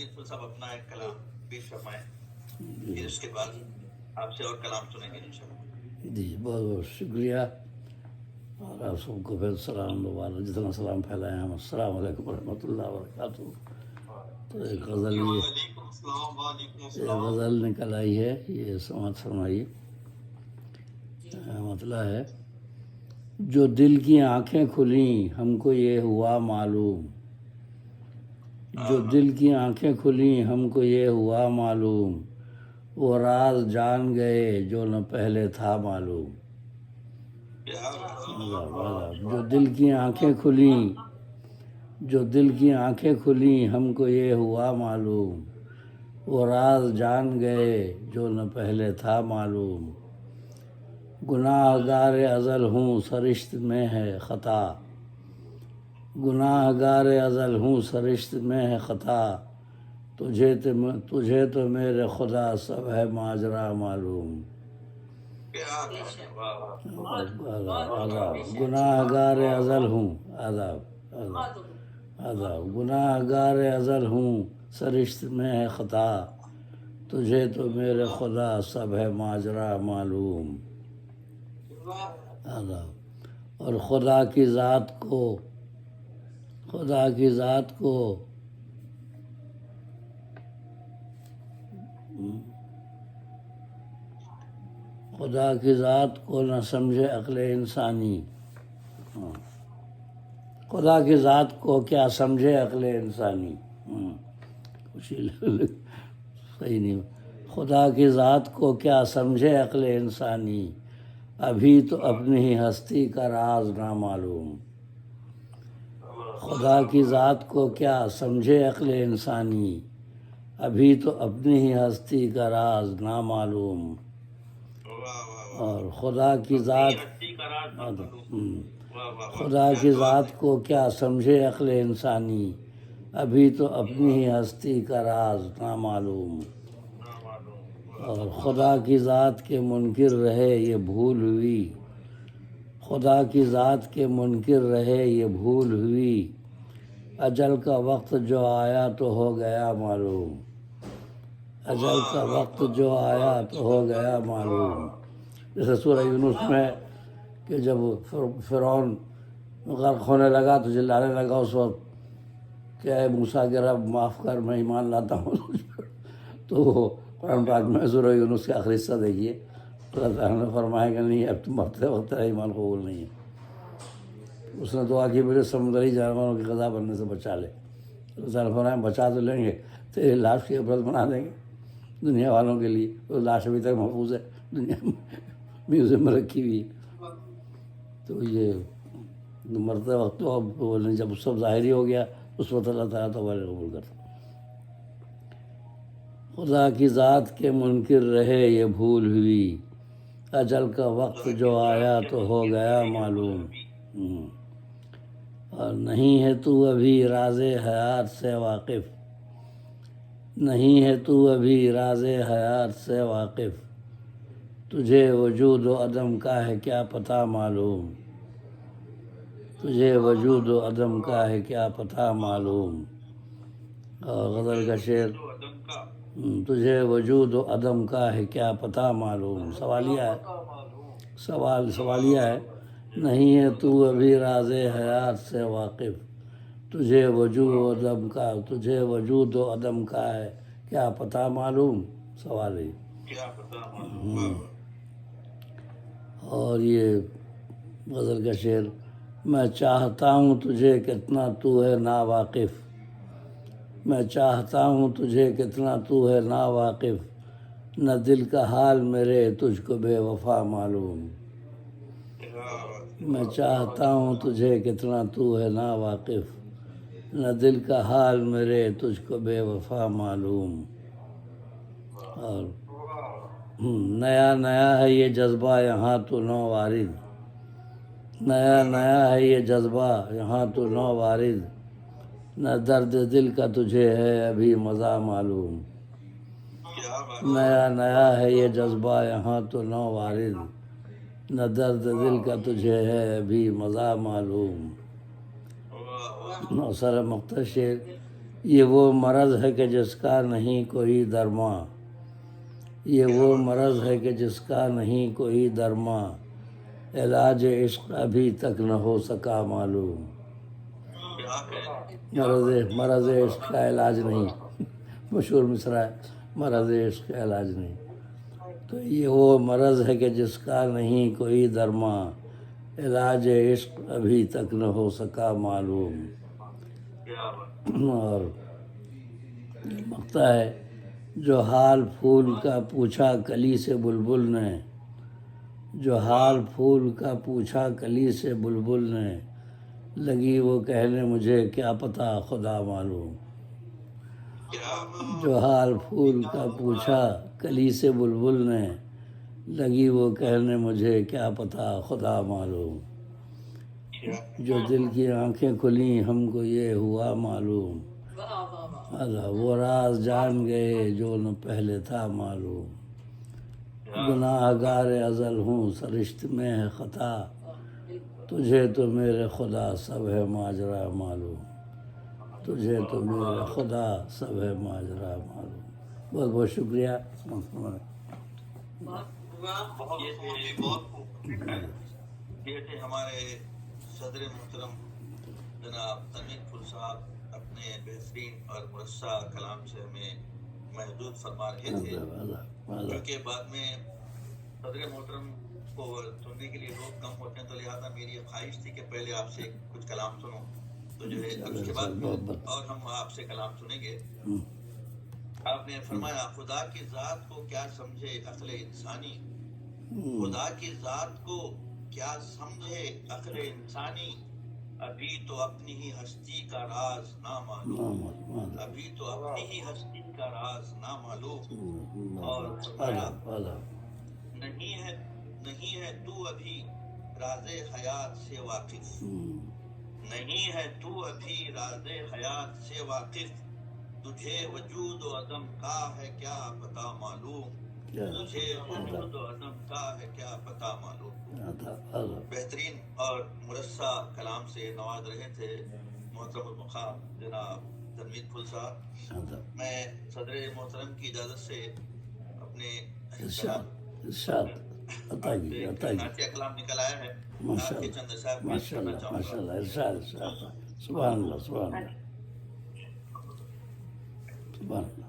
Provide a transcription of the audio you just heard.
میت صاحب اپنا ایک کلام پیش فرمائیں، پھر اس کے بعد آپ سے اور کلام سنیں گے انشاءاللہ۔ جی بہت بہت شکریہ، اور آپ سب کو پھر سلام دوبارہ جتنا سلام پھیلائے ہم، السلام علیکم ورحمۃ اللہ وبرکاتہ۔ تو ایک غزل وعلیکم السلام، وعلیکم ایک السلام۔ غزل نکل آئی ہے، یہ سماعت فرمائیے۔ مطلب ہے، جو دل کی آنکھیں کھلیں ہم کو یہ ہوا معلوم، جو دل کی آنکھیں کھلیں ہم کو یہ ہوا معلوم، وہ راز جان گئے جو نہ پہلے تھا معلوم۔ جو دل کی آنکھیں کھلیں، جو دل کی آنکھیں کھلیں ہم کو یہ ہوا معلوم، وہ راز جان گئے جو نہ پہلے تھا معلوم۔ گناہ گار ازل ہوں سرشت میں ہے خطا، گناہ گار ازل ہوں سرشت میں ہے خطا، تجھے تو میرے خدا سب ہے ماجرا معلوم۔ گناہ گار ازل ہوں، آداب آداب، گناہ گار ازل ہوں سرشت میں ہے خطا، تجھے تو میرے خدا سب ہے ماجرا معلوم۔ آداب، اور خدا کی ذات کو، خدا کی ذات کو خدا کی ذات کو نہ سمجھے عقل انسانی، خدا کی ذات کو کیا سمجھے عقل انسانی، صحیح نہیں، خدا کی ذات کو کیا سمجھے عقل انسانی، ابھی تو اپنی ہی ہستی کا راز نامعلوم۔ خدا کی ذات کو کیا سمجھے عقل انسانی، ابھی تو اپنی ہی ہستی کا راز نامعلوم۔ اور خدا کی ذات، خدا کی ذات کو کیا سمجھے عقل انسانی، ابھی تو اپنی ہی ہستی کا راز نامعلوم۔ اور خدا کی ذات کے منکر رہے یہ بھول ہوئی، خدا کی ذات کے منکر رہے یہ بھول ہوئی، اجل کا وقت جو آیا تو ہو گیا معلوم، اجل کا وقت جو آیا تو ہو گیا معلوم۔ جیسے سورہ یونس میں کہ جب فرعون غرق ہونے لگا تو چلانے لگا اس وقت کہ اے موسیٰ کے رب معاف کر، میں ایمان لاتا ہوں۔ تو قرآن پاک میں سورہ یونس کے آخری حصہ دیکھیے، اللہ تعالیٰ نے فرمایا کہ نہیں، اب تم مرتے وقت تیرا ایمان قبول نہیں ہے۔ اس نے دعا کی مجھے سمندری جانوروں کی غذا بننے سے بچا لے۔ اللہ تعالیٰ نے فرمایا بچا تو لیں گے، تیری لاش کی عبرت بنا دیں گے دنیا والوں کے لیے، وہ لاش ابھی تک محفوظ ہے دنیا میں، میوزیم میں رکھی ہوئی ہے۔ تو یہ مرتے وقت تو اب جب سب ظاہری ہو گیا اس وقت اللہ تعالیٰ توبہ قبول کرتا۔ خدا کی ذات کے منکر رہے یہ بھول ہوئی، اجل کا وقت جو آیا تو ہو گیا معلوم۔ اور نہیں ہے تو ابھی راز حیات سے واقف، نہیں ہے تو ابھی راز حیات سے واقف، تجھے وجود و عدم کا ہے کیا پتہ معلوم، تجھے وجود و عدم کا ہے کیا پتہ معلوم۔ اور غزل کا شعر، تجھے وجود و عدم کا ہے کیا پتہ معلوم، سوالیہ ہے، سوالیہ ہے، نہیں ہے تو ابھی راز حیات سے واقف، تجھے وجود و عدم کا، تجھے وجود و عدم کا ہے کیا پتہ معلوم، سوال ہے۔ اور یہ غزل کا شعر، میں چاہتا ہوں تجھے کتنا تو ہے ناواقف، میں چاہتا ہوں تجھے کتنا تو ہے ناواقف، نہ دل کا حال میرے تجھ کو بے وفا معلوم، میں چاہتا ہوں تجھے کتنا تو ہے ناواقف، نہ دل کا حال میرے تجھ کو بے وفا معلوم۔ اور نیا نیا ہے یہ جذبہ یہاں تو نو وارد، نیا نیا ہے یہ جذبہ یہاں تو نو وارد، نہ درد دل کا تجھے ہے ابھی مزہ معلوم، نیا نیا ہے یہ جذبہ یہاں تو نو وارد، نہ درد دل کا تجھے ہے ابھی مزہ معلوم۔ سر مختصر، یہ وہ مرض ہے کہ جس کا نہیں کوئی درما، یہ وہ مرض ہے کہ جس کا نہیں کوئی درما، علاج عشق ابھی تک نہ ہو سکا معلوم۔ مرض عشق کا علاج نہیں، مشہور مصرع ہے، مرض عشق کا علاج نہیں۔ تو یہ وہ مرض ہے کہ جس کا نہیں کوئی درما، علاج عشق ابھی تک نہ ہو سکا معلوم۔ اور مقطع ہے، جو حال پھول کا پوچھا کلی سے بلبل نے، جو حال پھول کا پوچھا کلی سے بلبل نے، لگی وہ کہنے مجھے کیا پتہ خدا معلوم۔ جو حال پھول کا پوچھا کلی سے بلبل نے، لگی وہ کہنے مجھے کیا پتہ خدا معلوم۔ جو دل کی آنکھیں کھلیں ہم کو یہ ہوا معلوم، وہ راز جان گئے جو نہ پہلے تھا معلوم۔ گناہ گار ازل ہوں سرشت میں ہے خطا، تجھے تو میرے خدا سب ہے ماجرا معلوم، تجھے تو میرے خدا سب ہے ماجرا معلوم۔ بہت بہت شکریہ۔ یہ تھے ہمارے صدر محترم جناب تنویر پھول صاحب، اپنے بہترین اور مرصع کلام سے ہمیں محدود فرما رہے تھے، کیونکہ بعد میں صدر محترم کو سننے کے لیے لوگ کم ہوتے ہیں، تو لہٰذا میری خواہش تھی کہ پہلے آپ سے کچھ کلام سنوں، تو جو ہے اس کے بعد اور ہم آپ سے کلام سنیں گے۔ آپ نے فرمایا، خدا کی ذات کو کیا سمجھے عقل انسانی، خدا کی ذات کو کیا سمجھے عقل انسانی، ابھی تو اپنی ہی ہستی کا راز نہ معلوم، ابھی تو اپنی ہی ہستی کا راز نہ معلوم۔ اور فرمایا، نہیں ہے تو ابھی راز حیات سے واقف، نہیں ہے تو ابھی راز حیات سے واقف، تجھے وجود و عدم کا ہے کیا پتہ معلوم، تجھے وجود و عدم کا ہے کیا پتہ معلوم۔ بہترین اور مرصع کلام سے نواز رہے تھے محترم المقام جناب تنویر پھول صاحب۔ میں صدر محترم کی اجازت سے اپنے نعتیہ کلام نکل آیا ہے، آپ کے چند اشعار پیش کرنا چاہوں گا۔ سبحان اللہ، سبحان اللہ، سبحان اللہ۔